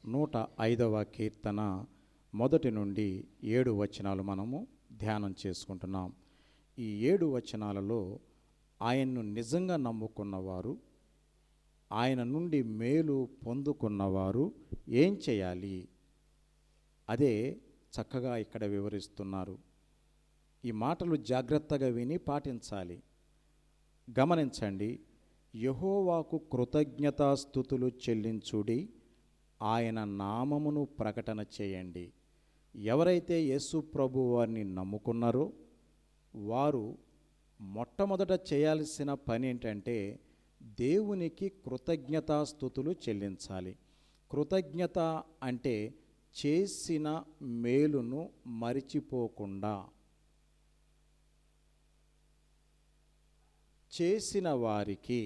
105వ కీర్తన మొదటి నుండి 7 వచనాలు మనము ధ్యానం చేసుకుంటున్నాం. ఈ 7 వచనాలలో ఆయన్ను నిజంగా నమ్ముకున్నవారు, ఆయన నుండి మేలు పొందుకున్నవారు ఏం చేయాలి, అదే చక్కగా ఇక్కడ వివరిస్తున్నారు. ఈ మాటలు జాగ్రత్తగా విని పాటించాలి. గమనించండి. యెహోవాకు కృతజ్ఞతాస్తుతులు చెల్లించుడి, ఆయన నామమును ప్రకటన చేయండి. ఎవరైతే యేసు ప్రభు వారిని నమ్ముకున్నారో వారు మొట్టమొదట చేయాల్సిన పని ఏంటంటే దేవునికి కృతజ్ఞతాస్తుతులు చెల్లించాలి. కృతజ్ఞత అంటే చేసిన మేలును మరిచిపోకుండా, చేసిన వారికి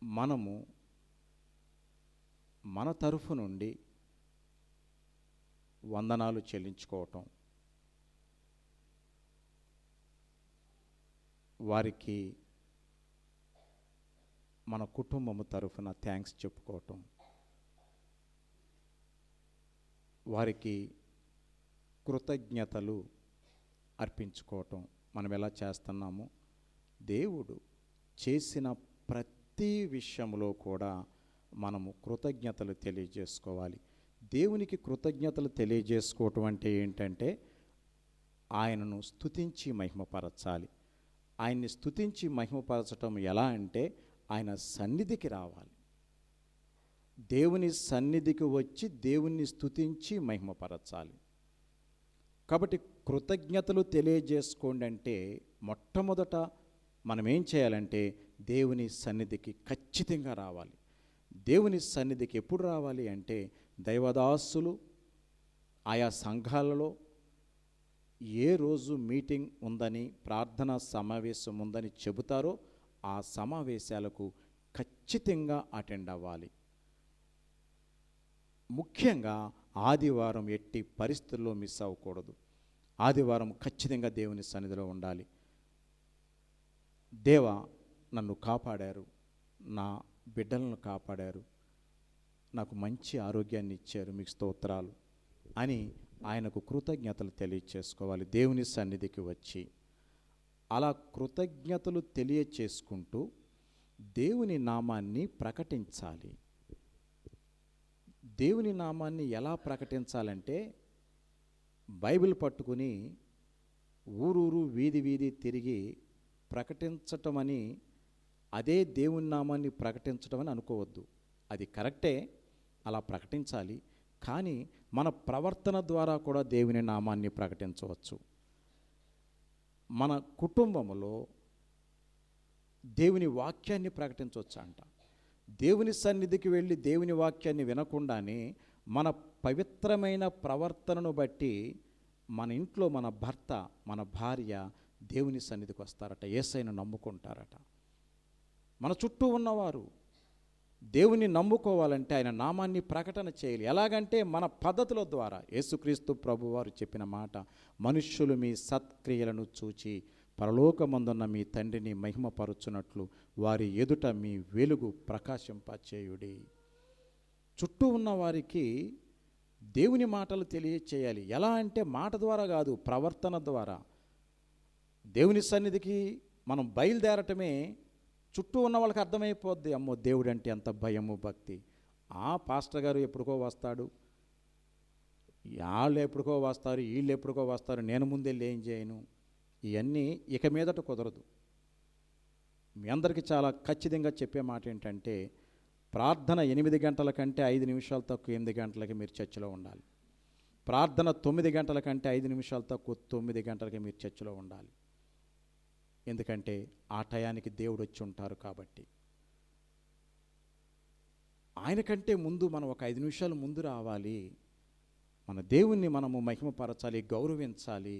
మనము మన తరఫు నుండి వందనాలు చెల్లించుకోవటం, వారికి మన కుటుంబము తరఫున థ్యాంక్స్ చెప్పుకోవటం, వారికి కృతజ్ఞతలు అర్పించుకోవటం. మనం ఎలా చేస్తున్నాము? దేవుడు చేసిన ప్రతి విషయంలో కూడా మనము కృతజ్ఞతలు తెలియజేసుకోవాలి. దేవునికి కృతజ్ఞతలు తెలియజేసుకోవటం అంటే ఏంటంటే ఆయనను స్తుతించి మహిమపరచాలి. ఆయన్ని స్తుతించి మహిమపరచటం ఎలా అంటే ఆయన సన్నిధికి రావాలి. దేవుని సన్నిధికి వచ్చి దేవుణ్ణి స్తుతించి మహిమపరచాలి. కాబట్టి కృతజ్ఞతలు తెలియజేసుకోండి అంటే మొట్టమొదట మనం ఏం చేయాలంటే దేవుని సన్నిధికి ఖచ్చితంగా రావాలి. దేవుని సన్నిధికి ఎప్పుడు రావాలి అంటే దైవదాసులు ఆయా సంఘాలలో ఏ రోజు మీటింగ్ ఉందని, ప్రార్థనా సమావేశం ఉందని చెబుతారో ఆ సమావేశాలకు ఖచ్చితంగా అటెండ్ అవ్వాలి. ముఖ్యంగా ఆదివారం ఎట్టి పరిస్థితుల్లో మిస్ అవ్వకూడదు. ఆదివారం ఖచ్చితంగా దేవుని సన్నిధిలో ఉండాలి. దేవా, నన్ను కాపాడారు, నా బిడ్డలను కాపాడారు, నాకు మంచి ఆరోగ్యాన్ని ఇచ్చారు, మీకు స్తోత్రాలు అని ఆయనకు కృతజ్ఞతలు తెలియచేసుకోవాలి. దేవుని సన్నిధికి వచ్చి అలా కృతజ్ఞతలు తెలియచేసుకుంటూ దేవుని నామాన్ని ప్రకటించాలి. దేవుని నామాన్ని ఎలా ప్రకటించాలంటే బైబిల్ పట్టుకుని ఊరూరు వీధి వీధి తిరిగి ప్రకటించటం అని, అదే దేవుని నామాన్ని ప్రకటించటం అని అనుకోవద్దు. అది కరెక్టే, అలా ప్రకటించాలి. కానీ మన ప్రవర్తన ద్వారా కూడా దేవుని నామాన్ని ప్రకటించవచ్చు. మన కుటుంబంలో దేవుని వాక్యాన్ని ప్రకటించవచ్చు అంట. దేవుని సన్నిధికి వెళ్ళి దేవుని వాక్యాన్ని వినకుండానే మన పవిత్రమైన ప్రవర్తనను బట్టి మన ఇంట్లో మన భర్త, మన భార్య దేవుని సన్నిధికి వస్తారట, యేసయ్యను నమ్ముకుంటారట. మన చుట్టూ ఉన్నవారు దేవుని నమ్ముకోవాలంటే ఆయన నామాన్ని ప్రకటన చేయాలి. ఎలాగంటే మన పద్ధతుల ద్వారా. యేసుక్రీస్తు ప్రభువారు చెప్పిన మాట, మనుష్యులు మీ సత్క్రియలను చూచి పరలోకమందున్న మీ తండ్రిని మహిమపరుచున్నట్లు వారి ఎదుట మీ వెలుగు ప్రకాశింపచేయుడి. చుట్టూ ఉన్న వారికి దేవుని మాటలు తెలియచేయాలి. ఎలా అంటే మాట ద్వారా కాదు, ప్రవర్తన ద్వారా. దేవుని సన్నిధికి మనం బయలుదేరటమే చుట్టూ ఉన్న వాళ్ళకి అర్థమైపోద్ది, అమ్మో దేవుడు అంటే ఎంత భయము భక్తి. ఆ పాస్టర్ గారు ఎప్పుడుకో వస్తాడు, వాళ్ళు ఎప్పుడుకో వస్తారు, వీళ్ళు ఎప్పుడుకో వస్తారు, నేను ముందెళ్ళి ఏం చేయను. ఇవన్నీ ఇక మీదట కుదరదు. మీ అందరికీ చాలా ఖచ్చితంగా చెప్పే మాట ఏంటంటే ప్రార్థన 8 గంటల కంటే 5 నిమిషాలు తక్కువ 8 గంటలకి మీరు చర్చిలో ఉండాలి. ప్రార్థన 9 గంటల కంటే 5 నిమిషాలు తక్కువ 9 గంటలకి మీరు చర్చిలో ఉండాలి. ఎందుకంటే ఆ టయానికి దేవుడు వచ్చి ఉంటారు కాబట్టి. ఆయన కంటే ముందు మనం ఒక 5 నిమిషాలు ముందు రావాలి. మన దేవుణ్ణి మనము మహిమపరచాలి, గౌరవించాలి.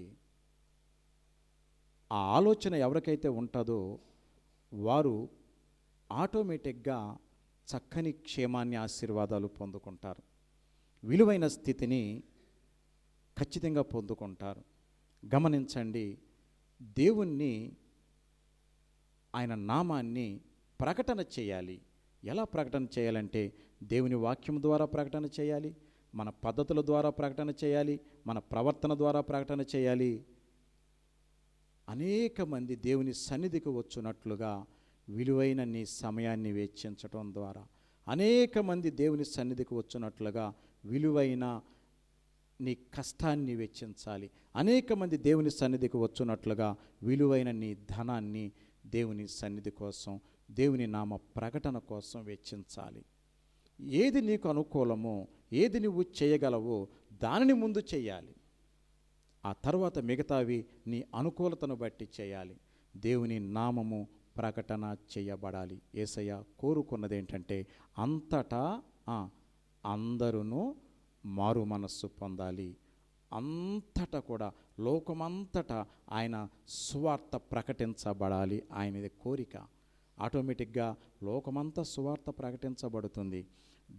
ఆ ఆలోచన ఎవరికైతే ఉంటుందో వారు ఆటోమేటిక్గా చక్కని క్షేమాన్ని, ఆశీర్వాదాలు పొందుకుంటారు. విలువైన స్థితిని ఖచ్చితంగా పొందుకుంటారు. గమనించండి, దేవుణ్ణి, ఆయన నామాన్ని ప్రకటన చేయాలి. ఎలా ప్రకటన చేయాలంటే దేవుని వాక్యం ద్వారా ప్రకటన చేయాలి, మన పద్ధతుల ద్వారా ప్రకటన చేయాలి, మన ప్రవర్తన ద్వారా ప్రకటన చేయాలి. అనేక మంది దేవుని సన్నిధికి వచ్చున్నట్లుగా విలువైన నీ సమయాన్ని వెచ్చించటం ద్వారా, అనేక మంది దేవుని సన్నిధికి వచ్చినట్లుగా విలువైన నీ కష్టాన్ని వెచ్చించాలి. అనేక మంది దేవుని సన్నిధికి వచ్చినట్లుగా విలువైన నీ ధనాన్ని దేవుని సన్నిధి కోసం, దేవుని నామ ప్రకటన కోసం వెచ్చించాలి. ఏది నీకు అనుకూలమో, ఏది నువ్వు చేయగలవో దానిని ముందు చేయాలి. ఆ తర్వాత మిగతావి నీ అనుకూలతను బట్టి చేయాలి. దేవుని నామము ప్రకటన చేయబడాలి. యేసయ్య కోరుకున్నది ఏంటంటే అంతటా అందరూ మారు మనస్సు పొందాలి. అంతటా కూడా, లోకమంతటా ఆయన సువార్త ప్రకటించబడాలి. ఆయనది కోరిక. ఆటోమేటిక్గా లోకమంతా సువార్త ప్రకటించబడుతుంది.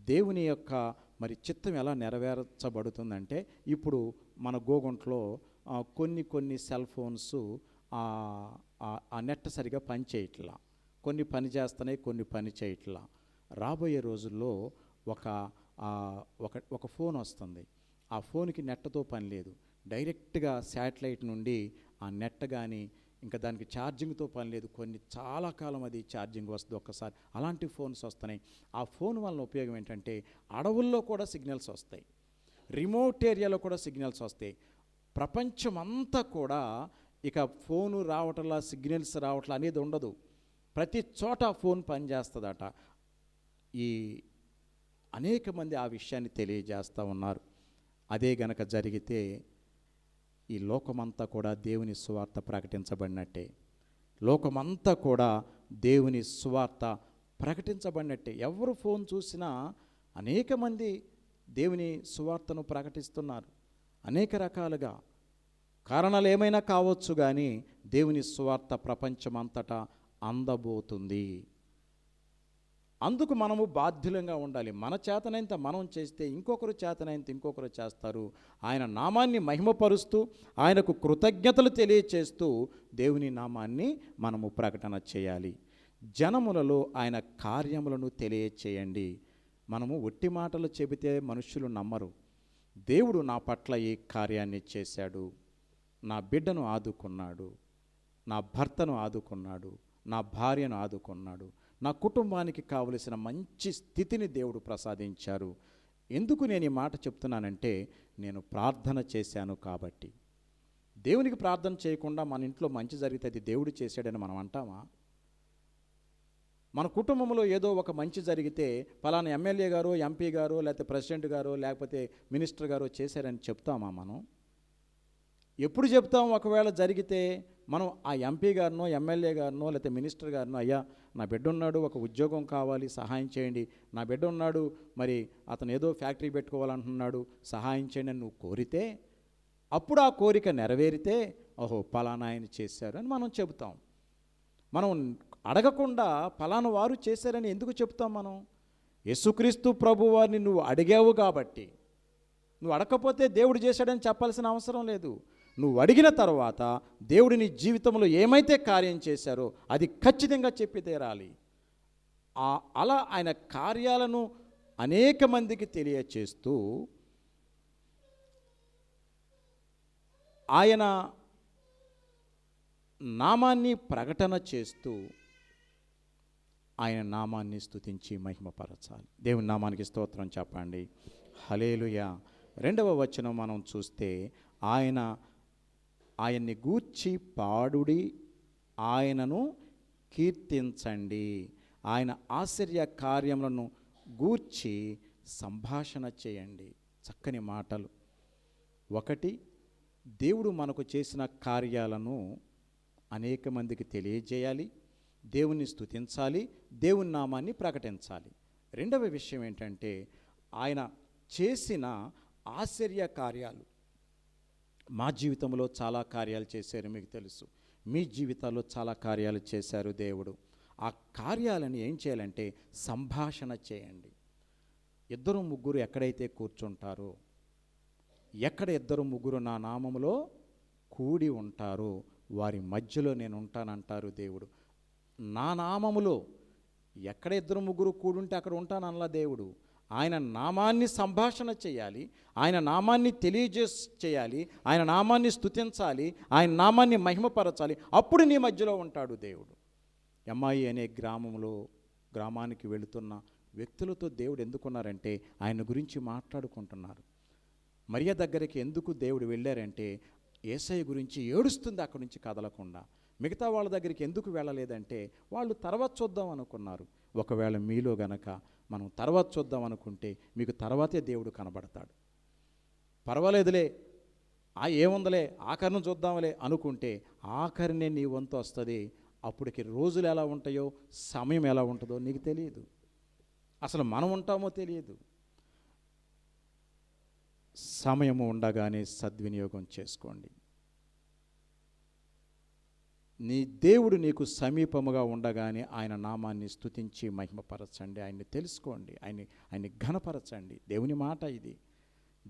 దేవుని యొక్క మరి చిత్తం ఎలా నెరవేర్చబడుతుందంటే, ఇప్పుడు మన గోగుంట్లో కొన్ని సెల్ ఫోన్స్ ఆ నెట్ సరిగా పని చేయట్లా. కొన్ని పని చేస్తున్నాయి, కొన్ని పని చేయట్లా. రాబోయే రోజుల్లో ఒక ఫోన్ వస్తుంది. ఆ ఫోన్కి నెట్తో పని లేదు, డైరెక్ట్గా శాటిలైట్ నుండి ఆ నెట్ కానీ ఇంకా దానికి ఛార్జింగ్తో పని లేదు. చాలా కాలం అది ఛార్జింగ్ వస్తుంది ఒక్కసారి. అలాంటి ఫోన్స్ వస్తున్నాయి. ఆ ఫోన్ వలన ఉపయోగం ఏంటంటే అడవుల్లో కూడా సిగ్నల్స్ వస్తాయి, రిమోట్ ఏరియాలో కూడా సిగ్నల్స్ వస్తాయి. ప్రపంచమంతా కూడా ఇక ఫోను రావట్లా, సిగ్నల్స్ రావట్లా అనేది ఉండదు. ప్రతి చోట ఫోన్ పనిచేస్తుందట. ఈ అనేక మంది ఆ విషయాన్ని తెలియజేస్తూ ఉన్నారు. అదే గనక జరిగితే ఈ లోకమంతా కూడా దేవుని సువార్త ప్రకటించబడినట్టే. లోకమంతా కూడా దేవుని సువార్త ప్రకటించబడినట్టే. ఎవరు ఫోన్ చూసినా అనేక మంది దేవుని సువార్తను ప్రకటిస్తున్నారు. అనేక రకాలుగా కారణాలు ఏమైనా కావచ్చు, కానీ దేవుని సువార్త ప్రపంచమంతటా అందబోతుంది. అందుకు మనము బాధ్యులంగా ఉండాలి. మన చేతనైనంత మనం చేస్తే ఇంకొకరు చేతనైనంత ఇంకొకరు చేస్తారు. ఆయన నామాన్ని మహిమపరుస్తూ, ఆయనకు కృతజ్ఞతలు తెలియచేస్తూ దేవుని నామాన్ని మనము ప్రకటన చేయాలి. జనములలో ఆయన కార్యములను తెలియచేయండి. మనము ఒట్టి మాటలు చెబితే మనుషులు నమ్మరు. దేవుడు నా పట్ల ఈ కార్యాన్ని చేశాడు, నా బిడ్డను ఆదుకున్నాడు, నా భర్తను ఆదుకున్నాడు, నా భార్యను ఆదుకున్నాడు, నా కుటుంబానికి కావలసిన మంచి స్థితిని దేవుడు ప్రసాదించారు. ఎందుకు నేను ఈ మాట చెప్తున్నానంటే, నేను ప్రార్థన చేశాను కాబట్టి. దేవునికి ప్రార్థన చేయకుండా మన ఇంట్లో మంచి జరిగితే అది దేవుడు చేశాడని మనం అంటామా? మన కుటుంబంలో ఏదో ఒక మంచి జరిగితే పలానా ఎమ్మెల్యే గారు, ఎంపీ గారు, లేకపోతే ప్రెసిడెంట్ గారు, లేకపోతే మినిస్టర్ గారు చేశారని చెప్తామా మనం? ఎప్పుడు చెప్తాం? ఒకవేళ జరిగితే మనం ఆ ఎంపీ గారినో, ఎమ్మెల్యే గారినో, లేకపోతే మినిస్టర్ గారినో, అయ్యా నా బిడ్డ ఉన్నాడు, ఒక ఉద్యోగం కావాలి, సహాయం చేయండి, నా బిడ్డ ఉన్నాడు, మరి అతను ఏదో ఫ్యాక్టరీ పెట్టుకోవాలంటున్నాడు, సహాయం చేయండి అని నువ్వు కోరితే, అప్పుడు ఆ కోరిక నెరవేరితే ఓహో పలానా ఆయన చేశారు అని మనం చెబుతాం. మనం అడగకుండా పలానా వారు చేశారని ఎందుకు చెప్తాం? మనం యేసుక్రీస్తు ప్రభు వారిని నువ్వు అడిగావు కాబట్టి, నువ్వు అడగకపోతే దేవుడు చేశాడని చెప్పాల్సిన అవసరం లేదు. నువ్వు అడిగిన తర్వాత దేవుడు నీ జీవితంలో ఏమైతే కార్యం చేశారో అది ఖచ్చితంగా చెప్పి తీరాలి. అలా ఆయన కార్యాలను అనేక మందికి తెలియచేస్తూ, ఆయన నామాన్ని ప్రకటన చేస్తూ, ఆయన నామాన్ని స్తుతించి మహిమపరచాలి. దేవుని నామానికి స్తోత్రం చెప్పండి. హల్లెలూయా. 2వ వచనం మనం చూస్తే, ఆయన్ని గూర్చి పాడుడి, ఆయనను కీర్తించండి, ఆయన ఆశ్చర్య కార్యములను గూర్చి సంభాషణ చేయండి. చక్కని మాటలు. ఒకటి, దేవుడు మనకు చేసిన కార్యాలను అనేక మందికి తెలియజేయాలి, దేవుని స్తుతించాలి, దేవుని నామాన్ని ప్రకటించాలి. 2వ విషయం ఏంటంటే, ఆయన చేసిన ఆశ్చర్య కార్యాలు. మా జీవితంలో చాలా కార్యాలు చేశారు, మీకు తెలుసు. మీ జీవితాల్లో చాలా కార్యాలు చేశారు దేవుడు. ఆ కార్యాలను ఏం చేయాలంటే సంభాషణ చేయండి. 2-3 ఎక్కడైతే కూర్చుంటారో, ఎక్కడ 2-3 నా నామములో కూడి ఉంటారో వారి మధ్యలో నేను ఉంటానంటారు దేవుడు. నా నామములో ఎక్కడ ఇద్దరు ముగ్గురు కూడుంటే అక్కడ ఉంటానల్లా దేవుడు. ఆయన నామాన్ని సంభాషణ చేయాలి, ఆయన నామాన్ని చేయాలి, ఆయన నామాన్ని స్తుతించాలి, ఆయన నామాన్ని మహిమపరచాలి. అప్పుడు నీ మధ్యలో ఉంటాడు దేవుడు. ఎమ్మాయి అనే గ్రామానికి వెళుతున్న వ్యక్తులతో దేవుడు ఎందుకున్నారంటే ఆయన గురించి మాట్లాడుకుంటున్నారు. మరియ దగ్గరికి ఎందుకు దేవుడు వెళ్ళారంటే యేసయ్య గురించి ఏడుస్తుంది అక్కడి నుంచి కదలకుండా. మిగతా వాళ్ళ దగ్గరికి ఎందుకు వెళ్ళలేదంటే వాళ్ళు తర్వాత చూద్దాం అనుకున్నారు. ఒకవేళ మీలో గనక మనం తర్వాత చూద్దాం అనుకుంటే మీకు తర్వాతే దేవుడు కనబడతాడు. పర్వాలేదులే, ఏముందలే ఆఖరిని చూద్దాంలే అనుకుంటే ఆఖరినే నీ వంతు వస్తుంది. అప్పటికి రోజులు ఎలా ఉంటాయో, సమయం ఎలా ఉంటుందో నీకు తెలియదు. అసలు మనం ఉంటామో తెలియదు. సమయము ఉండగానే సద్వినియోగం చేసుకోండి. నీ దేవుడు నీకు సమీపముగా ఉండగానే ఆయన నామాన్ని స్తుతించి మహిమపరచండి, ఆయన్ని తెలుసుకోండి, ఆయన్ని ఘనపరచండి. దేవుని మాట ఇది.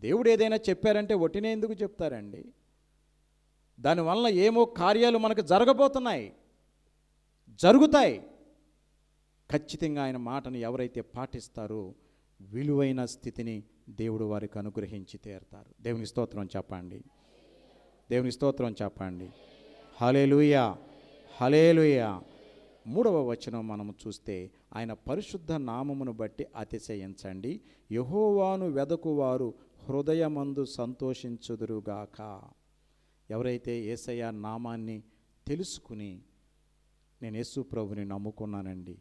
దేవుడు ఏదైనా చెప్పారంటే ఒట్టినే ఎందుకు చెప్తారండి? దానివల్ల ఏమో కార్యాలు మనకు జరుగుతాయి. ఖచ్చితంగా ఆయన మాటను ఎవరైతే పాటిస్తారో విలువైన స్థితిని దేవుడు వారికి అనుగ్రహించి తీరుతారు. దేవుని స్తోత్రం చెప్పండి, దేవుని స్తోత్రం చెప్పండి. హల్లెలూయా, హల్లెలూయా. 3వ వచనం మనము చూస్తే ఆయన పరిశుద్ధ నామమును బట్టి అతిశయించండి, యెహోవాను వెదకువారు హృదయమందు సంతోషించుదురుగాక. ఎవరైతే యేసయ్య నామాన్ని తెలుసుకుని నేను యేసు ప్రభుని నమ్ముకున్నానండి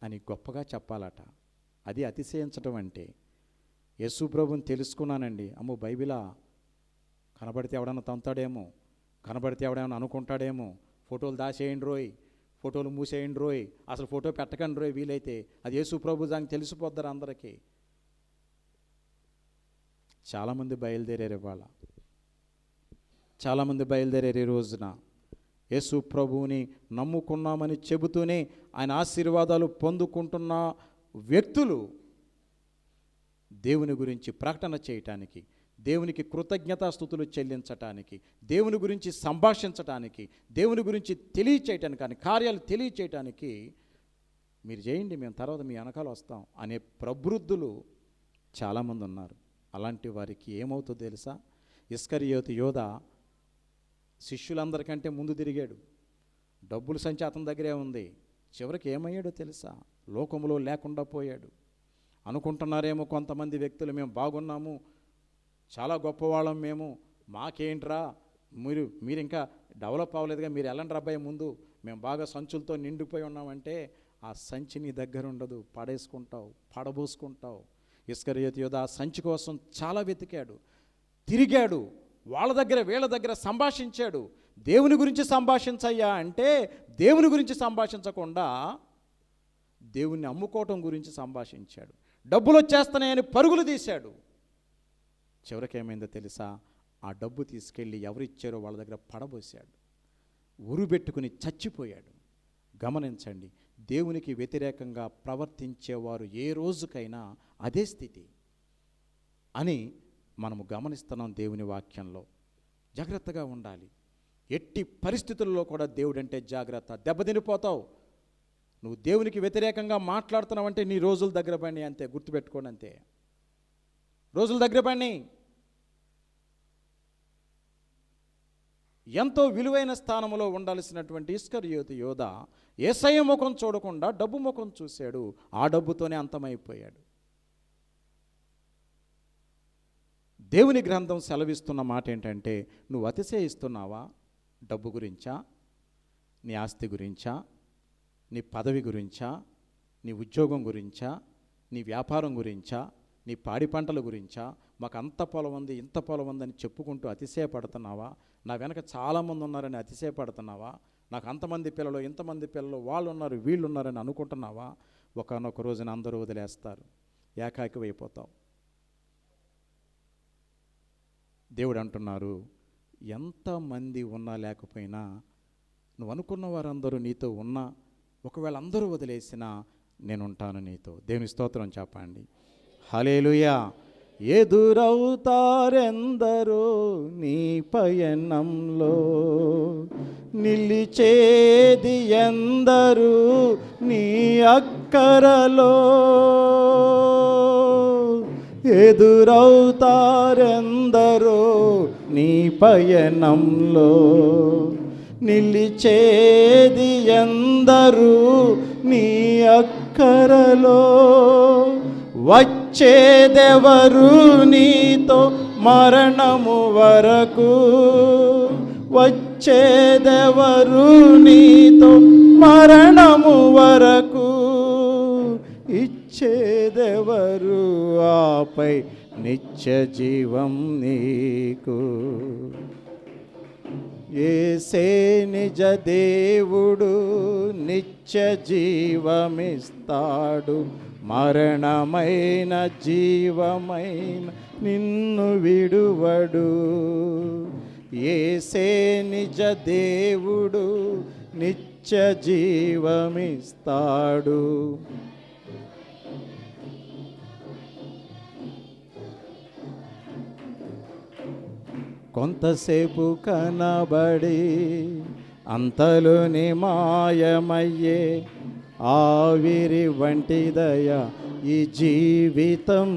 అని గొప్పగా చెప్పాలట. అది అతిశయించడం అంటే. యేసు ప్రభుని తెలుసుకున్నానండి, అమ్మో బైబిలా, కనబడితే ఎవడన్నా తంతాడేమో, కనబడితే ఎవడేమన్నా అనుకుంటాడేమో, ఫోటోలు దాచేయండి రోయ్, ఫోటోలు మూసేయండి రోయ్, అసలు ఫోటో పెట్టకండి రోయ్ వీలైతే, అది యేసు ప్రభు దానికి తెలిసిపోద్దారు అందరికీ. చాలామంది బయలుదేరారు ఇవాళ, చాలామంది బయలుదేరారు ఈ రోజున. యేసు ప్రభువుని నమ్ముకున్నామని చెబుతూనే ఆయన ఆశీర్వాదాలు పొందుకుంటున్న వ్యక్తులు దేవుని గురించి ప్రకటన చేయటానికి, దేవునికి కృతజ్ఞతాస్తుతులు చెల్లించటానికి, దేవుని గురించి సంభాషించటానికి, దేవుని గురించి తెలియచేయటానికి, కానీ కార్యాలు తెలియచేయటానికి మీరు చేయండి, మేము తర్వాత మీ వెనకాల వస్తాం అనే ప్రబుద్ధులు చాలామంది ఉన్నారు. అలాంటి వారికి ఏమవుతుందో తెలుసా? ఇస్కరియోతు యోధ శిష్యులందరికంటే ముందు తిరిగాడు, డబ్బుల సంచి అతని దగ్గరే ఉంది. చివరికి ఏమయ్యాడో తెలుసా? లోకంలో లేకుండా పోయాడు. అనుకుంటున్నారేమో కొంతమంది వ్యక్తులు, మేము బాగున్నాము, చాలా గొప్పవాళ్ళం మేము, మాకేంట్రా, మీరు ఇంకా డెవలప్ అవ్వలేదుగా, మీరు వెళ్ళండి అబ్బాయి ముందు, మేము బాగా సంచులతో నిండిపోయి ఉన్నామంటే ఆ సంచి నీ దగ్గర ఉండదు, పడేసుకుంటావు, పడబోసుకుంటావు. ఇస్కరియోతు యోధ ఆ సంచి కోసం చాలా వెతికాడు, తిరిగాడు, వాళ్ళ దగ్గర వీళ్ళ దగ్గర సంభాషించాడు. దేవుని గురించి సంభాషించయ్యా అంటే దేవుని గురించి సంభాషించకుండా దేవుణ్ణి అమ్ముకోవటం గురించి సంభాషించాడు. డబ్బులు వచ్చేస్తున్నాయని పరుగులు తీశాడు. చివరికి ఏమైందో తెలుసా? ఆ డబ్బు తీసుకెళ్ళి ఎవరిచ్చారో వాళ్ళ దగ్గర పడబోసాడు, ఉరుబెట్టుకుని చచ్చిపోయాడు. గమనించండి, దేవునికి వ్యతిరేకంగా ప్రవర్తించేవారు ఏ రోజుకైనా అదే స్థితి అని మనము గమనిస్తున్నాం. దేవుని వాక్యంలో జాగ్రత్తగా ఉండాలి. ఎట్టి పరిస్థితుల్లో కూడా దేవుడు అంటే జాగ్రత్త. దెబ్బతినిపోతావు. నువ్వు దేవునికి వ్యతిరేకంగా మాట్లాడుతున్నావంటే నీ రోజులు దగ్గర పడినాయి, అంతే, గుర్తుపెట్టుకోండి, అంతే, రోజులు దగ్గర పడినాయి. ఎంతో విలువైన స్థానంలో ఉండాల్సినటువంటి ఇస్కరియోతు యోధ యేసయ్య ముఖం చూడకుండా డబ్బు ముఖం చూశాడు. ఆ డబ్బుతోనే అంతమైపోయాడు. దేవుని గ్రంథం సెలవిస్తున్న మాట ఏంటంటే, నువ్వు అతిశయిస్తున్నావా? డబ్బు గురించా, నీ ఆస్తి గురించా, నీ పదవి గురించా, నీ ఉద్యోగం గురించా, నీ వ్యాపారం గురించా, నీ పాడి పంటల గురించా, మాకు అంత పొలం ఉంది, ఇంత పొలం ఉందని చెప్పుకుంటూ అతిశయపడుతున్నావా? నా వెనక చాలామంది ఉన్నారని అతిశయపడుతున్నావా? నాకు అంతమంది పిల్లలు, ఇంతమంది పిల్లలు, వాళ్ళు ఉన్నారు, వీళ్ళు ఉన్నారని అనుకుంటున్నావా? ఒకనొక రోజున అందరూ వదిలేస్తారు, ఏకాకివైపోతావు. దేవుడు అంటున్నారు, ఎంతమంది ఉన్నా లేకపోయినా, నువ్వు అనుకున్న వారందరూ నీతో ఉన్నా, ఒకవేళ అందరూ వదిలేసినా నేనుంటాను నీతో. దేవుని స్తోత్రం చెప్పండి. హల్లెలూయా. ఎదురవుతారెందరో నీ పయనంలో, నిలిచేది ఎందరు నీ అక్కరలో. ఎదురవుతారెందరో నీ పయనంలో, నిలిచేది ఎందరు నీ అక్కరలో. వచ్చేదెవరు నీతో మరణము వరకు, వచ్చేదెవరు నీతో మరణము వరకు, ఇచ్చేదెవరు ఆపై నిత్య జీవం నీకు. యేసే నిజ దేవుడు, నిత్య జీవమిస్తాడు, మరణమైన జీవమైన నిన్ను విడువడు. యేసే నిజ దేవుడు, నిత్య జీవమిస్తాడు. కొంతసేపు కనబడి అంతలోని మాయమయ్యే ఆవిరి వంటిదయ ఈ జీవితం.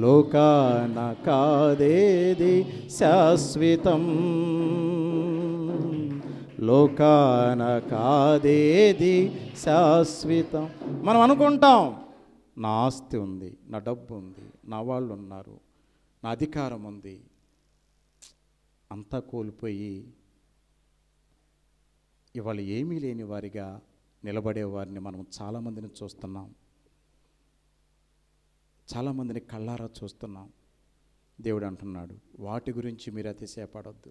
లోకాన కాదేది శాశ్వతం, లోకాన కాదేది శాశ్వతం. మనం అనుకుంటాం నా ఆస్తి ఉంది, నా డబ్బు ఉంది, నా వాళ్ళు ఉన్నారు, నా అధికారం ఉంది. అంతా కోల్పోయి ఇవాళ ఏమీ లేని వారిగా నిలబడేవారిని మనం చాలామందిని చూస్తున్నాం, చాలామందిని కళ్ళారా చూస్తున్నాం. దేవుడు అంటున్నాడు, వాటి గురించి మీరు అతిశయపడొద్దు.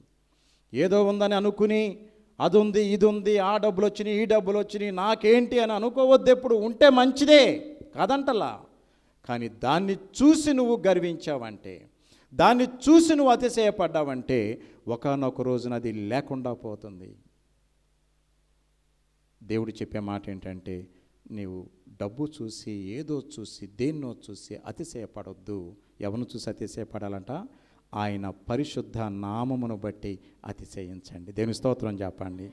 ఏదో ఉందని అనుకుని అది ఉంది, ఇది ఉంది, ఆ డబ్బులు వచ్చినాయి, ఈ డబ్బులు వచ్చినాయి, నాకేంటి అని అనుకోవద్దు. ఎప్పుడు ఉంటే మంచిదే కాదంటలా, కానీ దాన్ని చూసి నువ్వు గర్వించావంటే, దాన్ని చూసి నువ్వు అతిశయపడ్డావంటే ఒకానొక రోజున అది లేకుండా పోతుంది. దేవుడు చెప్పే మాట ఏంటంటే, నీవు డబ్బు చూసి, ఏదో చూసి, దేన్నో చూసి అతిశయపడొద్దు. ఎవరిని చూసి అతిశయపడాలంట? ఆయన పరిశుద్ధ నామమును బట్టి అతిశయించండి. దేవుని స్తోత్రం చెప్పండి.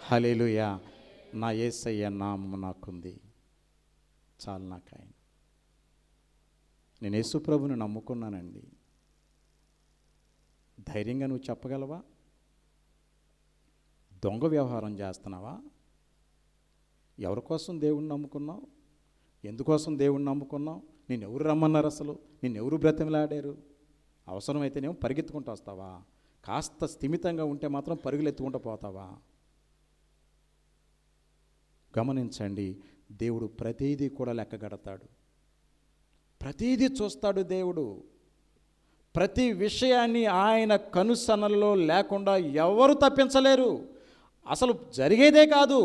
హల్లెలూయా. నా యేసయ్య నామము నాకుంది, చాలు నాకు ఆయన. నేను యేసు ప్రభువుని నమ్ముకున్నానండి. ధైర్యంగా నువ్వు చెప్పగలవా? దొంగ వ్యవహారం చేస్తున్నావా? ఎవరి కోసం దేవుణ్ణి నమ్ముకున్నావు? ఎందుకోసం దేవుణ్ణి నమ్ముకున్నావు? నిన్నెవరు రమ్మన్నారు? అసలు నిన్నెవరు బ్రతిమలాడారు? అవసరమైతేనేమో పరిగెత్తుకుంటూ వస్తావా? కాస్త స్థిమితంగా ఉంటే మాత్రం పరుగులెత్తుకుంటూ పోతావా? గమనించండి, దేవుడు ప్రతిదీ కూడా లెక్కగడతాడు, ప్రతిదీ చూస్తాడు. దేవుడు ప్రతి విషయాన్ని ఆయన కనుసన్నల్లో లేకుండా ఎవరు తప్పించలేరు. అసలు జరిగేదే కాదు,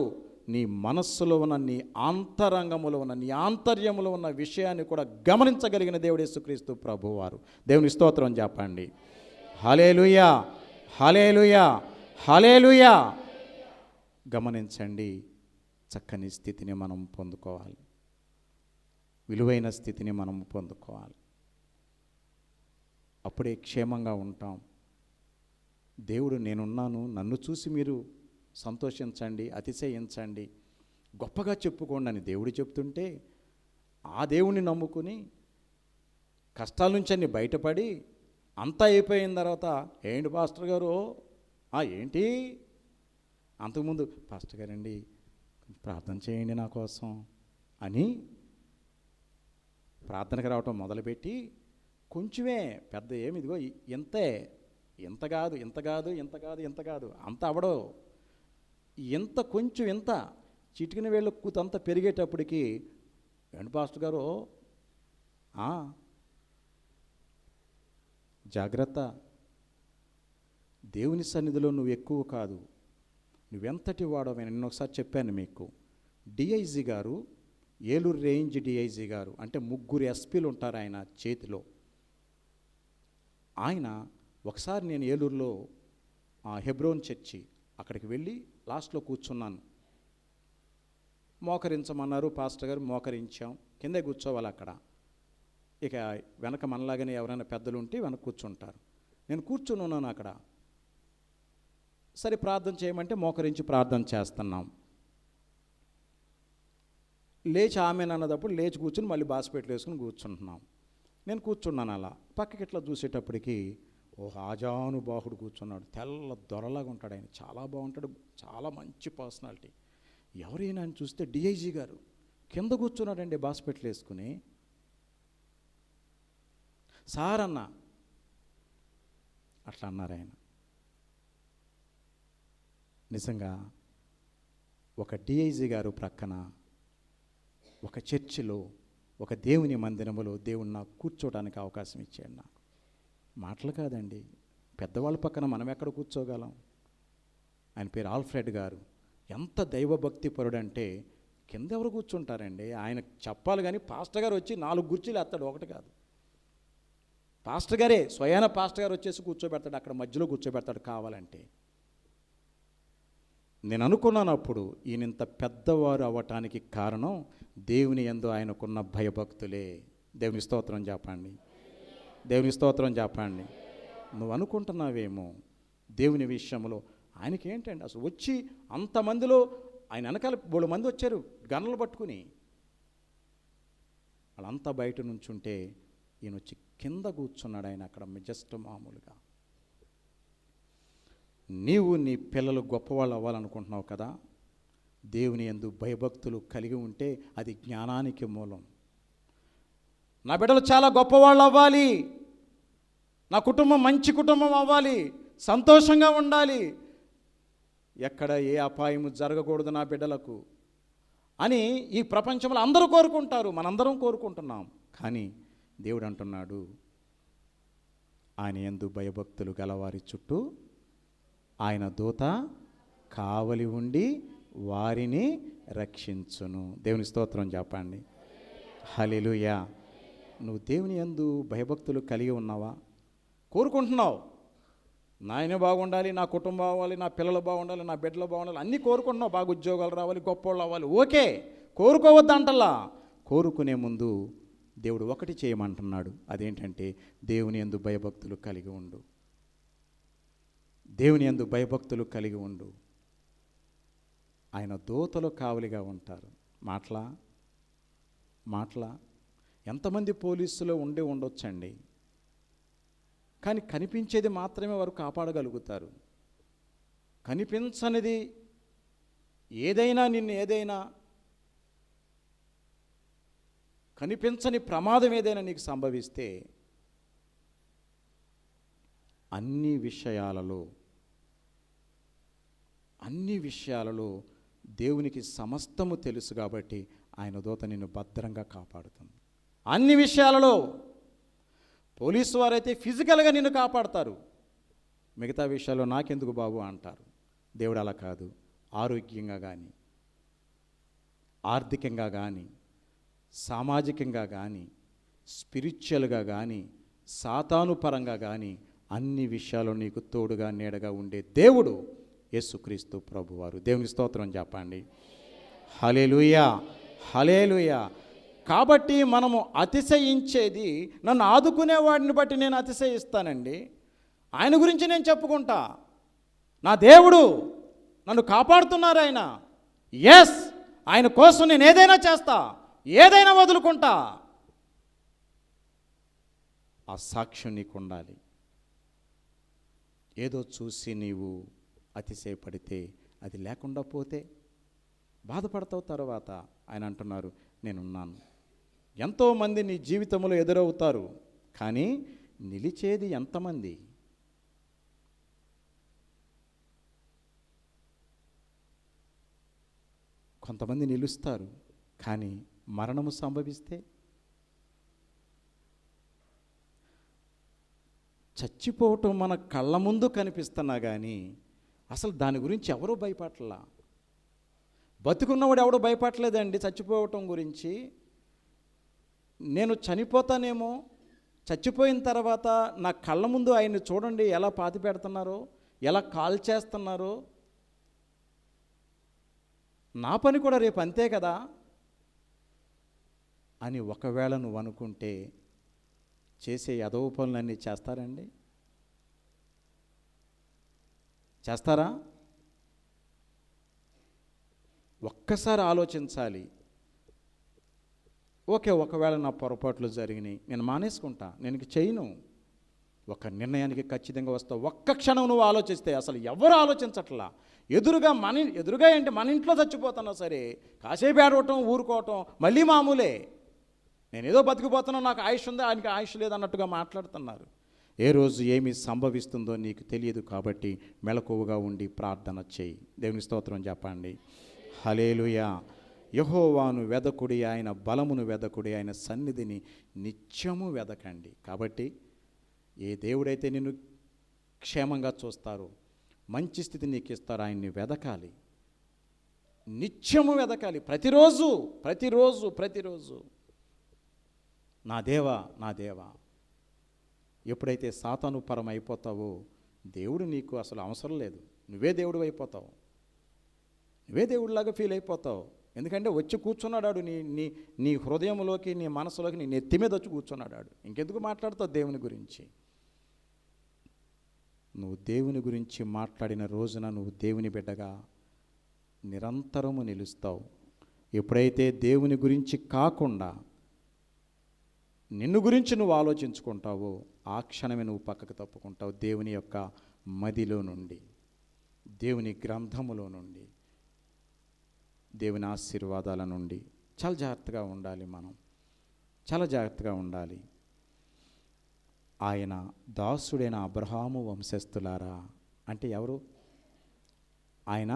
నీ మనస్సులో ఉన్న, నీ అంతరంగములో ఉన్న, నీ ఆంతర్యములో ఉన్న విషయాన్ని కూడా గమనించగలిగిన దేవుడు యేసుక్రీస్తు ప్రభువారు. దేవుని స్తోత్రం చెప్పండి. హల్లెలూయా, హల్లెలూయా, హల్లెలూయా. గమనించండి, చక్కని స్థితిని మనం పొందుకోవాలి, విలువైన స్థితిని మనం పొందుకోవాలి. అప్పుడే క్షేమంగా ఉంటాం. దేవుడు నేనున్నాను, నన్ను చూసి మీరు సంతోషించండి, అతిశయించండి, గొప్పగా చెప్పుకోండి అని దేవుడు చెప్తుంటే, ఆ దేవుణ్ణి నమ్ముకుని కష్టాల నుంచి అన్ని బయటపడి అంతా అయిపోయిన తర్వాత, ఏంటి పాస్టర్ గారు, ఏంటి అంతకుముందు పాస్టర్ గారండి ప్రార్థన చేయండి నా కోసం అని ప్రార్థనకు రావటం మొదలుపెట్టి కొంచెమే, పెద్ద ఏమి ఇదిగో ఇంతే, ఇంత కాదు, ఇంత కాదు, ఇంత కాదు, ఇంత కాదు, అంత అవడో, ఇంత కొంచెం, ఇంత చిటికిన వేళ్ళ కూతంత పెరిగేటప్పటికి, ఏంటి పాస్టర్ గారు జాగ్రత్త, దేవుని సన్నిధిలో నువ్వు ఎక్కువ కాదు, నువ్వెంతటి వాడవైనా. నేను ఒకసారి చెప్పాను మీకు, డిఐజీ గారు, ఏలూరు రేంజ్ డిఐజీ గారు, అంటే 3 ఎస్పీలు ఉంటారు ఆయన చేతిలో. ఆయన ఒకసారి నేను ఏలూరులో హెబ్రోన్ చర్చి అక్కడికి వెళ్ళి లాస్ట్లో కూర్చున్నాను. మోకరించమన్నారు పాస్టర్ గారు, మోకరించాం. కిందే కూర్చోవాలి అక్కడ. ఇక వెనక మనలాగానే ఎవరైనా పెద్దలు ఉంటే వెనక కూర్చుంటారు. నేను కూర్చుని ఉన్నాను అక్కడ. సరే ప్రార్థన చేయమంటే మోకరించి ప్రార్థన చేస్తున్నాం. లేచి ఆమె అన్నదప్పుడు లేచి కూర్చుని మళ్ళీ బాస్పెట్లు వేసుకుని కూర్చుంటున్నాం. నేను కూర్చున్నాను అలా. పక్కకి ఇట్లా చూసేటప్పటికి ఆజానుబాహుడు కూర్చున్నాడు. తెల్ల దొరలాగా ఉంటాడు ఆయన, చాలా బాగుంటాడు, చాలా మంచి పర్సనాలిటీ. ఎవరైనా అని చూస్తే డిఐజీ గారు కింద కూర్చున్నాడండి బాస్పెట్లు వేసుకుని. సార్ అన్న అట్లా అన్నారు ఆయన. నిజంగా ఒక డిఐజీ గారు ప్రక్కన ఒక చర్చిలో, ఒక దేవుని మందిరములో దేవుడు నాకు కూర్చోవడానికి అవకాశం ఇచ్చాడు. నాకు మాటలు కాదండి, పెద్దవాళ్ళ పక్కన మనం ఎక్కడ కూర్చోగలం. ఆయన పేరు ఆల్ఫ్రెడ్ గారు. ఎంత దైవభక్తి పరుడంటే కింద ఎవరు కూర్చుంటారండి, ఆయన చెప్పాలి. కానీ పాస్టర్ గారు వచ్చి 4 కుర్చీలు ఎత్తాడు, ఒకటి కాదు. పాస్టర్ గారే స్వయాన పాస్టర్ గారు వచ్చేసి కూర్చోబెడతాడు, అక్కడ మధ్యలో కూర్చోబెడతాడు కావాలంటే. నేను అనుకున్నాను అప్పుడు, ఈయనంత పెద్దవారు అవ్వటానికి కారణం దేవుని యందు ఆయనకున్న భయభక్తులే. దేవుని స్తోత్రం చెప్పండి, దేవుని స్తోత్రం చెప్పండి. నువ్వు అనుకుంటున్నావేమో దేవుని విషయంలో ఆయనకి ఏంటండి అసలు, వచ్చి అంతమందిలో ఆయన వెనకాల 3 మంది వచ్చారు గన్నులు పట్టుకుని. వాళ్ళంతా బయట నుంచుంటే ఈయన వచ్చి కింద కూర్చున్నాడు ఆయన అక్కడ జస్ట్ మామూలుగా. నీవు నీ పిల్లలు గొప్పవాళ్ళు అవ్వాలనుకుంటున్నావు కదా, దేవుని యందు భయభక్తులు కలిగి ఉంటే అది జ్ఞానానికి మూలం. నా బిడ్డలు చాలా గొప్పవాళ్ళు అవ్వాలి, నా కుటుంబం మంచి కుటుంబం అవ్వాలి, సంతోషంగా ఉండాలి, ఎక్కడ ఏ అపాయము జరగకూడదు నా బిడ్డలకు అని ఈ ప్రపంచంలో అందరూ కోరుకుంటారు, మనందరం కోరుకుంటున్నాం. కానీ దేవుడు అంటున్నాడు, ఆయన యందు భయభక్తులు గలవారి చుట్టూ ఆయన దూత కావలి ఉండి వారిని రక్షించును. దేవుని స్తోత్రం చెప్పండి, హల్లెలూయా. నువ్వు దేవుని యందు భయభక్తులు కలిగి ఉన్నావా? కోరుకుంటున్నావు, నాయన బాగుండాలి, నా కుటుంబం బాగుండాలి, నా పిల్లలు బాగుండాలి, నా బిడ్డలు బాగుండాలి, అన్నీ కోరుకుంటున్నావు. బాగా ఉద్యోగాలు రావాలి, గొప్పవాళ్ళు అవ్వాలి, ఓకే, కోరుకోవద్దంటల్లా. కోరుకునే ముందు దేవుడు ఒకటి చేయమంటున్నాడు, అదేంటంటే దేవుని యందు భయభక్తులు కలిగి ఉండు. దేవుని యందు భయభక్తులు కలిగి ఉండు. ఆయన దూతలు కావలిగా ఉంటారు. మాటలా ఎంతమంది పోలీసులు ఉండొచ్చండి, కానీ కనిపించేది మాత్రమే వారు కాపాడగలుగుతారు. కనిపించనిది ఏదైనా కనిపించని ప్రమాదం ఏదైనా నీకు సంభవిస్తే అన్ని విషయాలలో దేవునికి సమస్తము తెలుసు కాబట్టి ఆయన దూత నిన్ను భద్రంగా కాపాడుతుంది. అన్ని విషయాలలో పోలీసు వారైతే ఫిజికల్గా నిన్ను కాపాడతారు, మిగతా విషయాల్లో నాకెందుకు బాబు అంటారు. దేవుడు అలా కాదు. ఆరోగ్యంగా కానీ, ఆర్థికంగా కానీ, సామాజికంగా కానీ, స్పిరిచువల్గా కానీ, సాతానుపరంగా కానీ అన్ని విషయాల్లో నీకు తోడుగా నీడగా ఉండే దేవుడు యేసుక్రీస్తు ప్రభువారు. దేవుని స్తోత్రం చెప్పండి, హల్లెలూయా, హల్లెలూయా. కాబట్టి మనము అతిశయించేది, నన్ను ఆదుకునేవాడిని బట్టి నేను అతిశయిస్తానండి. ఆయన గురించి నేను చెప్పుకుంటా, నా దేవుడు నన్ను కాపాడుతున్నారు ఆయన. ఎస్, ఆయన కోసం నేను ఏదైనా చేస్తా, ఏదైనా వదులుకుంటా. ఆ సాక్ష్యం నీకు ఉండాలి. ఏదో చూసి నీవు అతిశయపడితే, అది లేకుండా పోతే బాధపడతావు. తర్వాత ఆయన అంటున్నారు, నేనున్నాను. ఎంతోమంది నీ జీవితంలో ఎదురవుతారు, కానీ నిలిచేది ఎంతమంది? కొంతమంది నిలుస్తారు, కానీ మరణము సంభవిస్తే, చచ్చిపోవటం మన కళ్ళ ముందు కనిపిస్తున్నా కానీ అసలు దాని గురించి ఎవరూ భయపడలా. బతుకున్నవాడు ఎవడో భయపడలేదండి చచ్చిపోవటం గురించి. నేను చనిపోతానేమో, చచ్చిపోయిన తర్వాత నా కళ్ళ ముందు ఆయన్ని చూడండి ఎలా పాతి పెడుతున్నారో, ఎలా కాల్ చేస్తున్నారో, నా పని కూడా రేపు అంతే కదా అని ఒకవేళ నువ్వు అనుకుంటే చేసే ఎదవ పనులన్నీ చేస్తారండి? చేస్తారా? ఒక్కసారి ఆలోచించాలి. ఓకే, ఒకవేళ నా పొరపాట్లు జరిగినాయి, నేను మానేసుకుంటా, నేను ఇంక చేయను, ఒక నిర్ణయానికి ఖచ్చితంగా వస్తావు. ఒక్క క్షణం నువ్వు ఆలోచిస్తే, అసలు ఎవరు ఆలోచించట్లా, ఎదురుగా ఏంటి, మన ఇంట్లో చచ్చిపోతున్నా సరే కాసేపు ఏడవటం, ఊరుకోవటం మళ్ళీ మామూలే. నేనేదో బతికిపోతున్నా, నాకు ఆయుష్ ఉంది, ఆయనకి ఆయుష్ లేదన్నట్టుగా మాట్లాడుతున్నారు. ఏ రోజు ఏమి సంభవిస్తుందో నీకు తెలియదు, కాబట్టి మెలకువగా ఉండి ప్రార్థన చేయి. దేవుని స్తోత్రం చెప్పండి. హల్లెలూయా. యెహోవాను వెదకుడి, ఆయన బలమును వెదకుడి, ఆయన సన్నిధిని నిత్యము వెదకండి. కాబట్టి ఏ దేవుడైతే నిన్ను క్షేమంగా చూస్తారో, మంచి స్థితి నీకు ఇస్తారో, ఆయన్ని వెదకాలి, నిత్యము వెదకాలి. ప్రతిరోజు ప్రతిరోజు ప్రతిరోజు నా దేవా, నా దేవా. ఎప్పుడైతే సాతాను పరం అయిపోతావో, దేవుడు నీకు అసలు అవసరం లేదు, నువ్వే దేవుడు అయిపోతావు, నువ్వే దేవుడిలాగా ఫీల్ అయిపోతావు. ఎందుకంటే వచ్చి కూర్చున్నాడు నీ నీ నీ హృదయంలోకి, నీ మనసులోకి, నీ నెత్తి మీద వచ్చి కూర్చున్నాడు. ఇంకెందుకు మాట్లాడుతావు దేవుని గురించి? నువ్వు దేవుని గురించి మాట్లాడిన రోజున నువ్వు దేవుని బిడ్డగా నిరంతరము నిలుస్తావు. ఎప్పుడైతే దేవుని గురించి కాకుండా నిన్ను గురించి నువ్వు ఆలోచించుకుంటావో, ఆ క్షణమే నువ్వు పక్కకు తప్పుకుంటావు. దేవుని యొక్క మదిలో నుండి, దేవుని గ్రంథములో నుండి, దేవుని ఆశీర్వాదాల నుండి. చాలా జాగ్రత్తగా ఉండాలి, మనం చాలా జాగ్రత్తగా ఉండాలి. ఆయన దాసుడైన అబ్రహాము వంశస్థులారా అంటే ఎవరు? ఆయన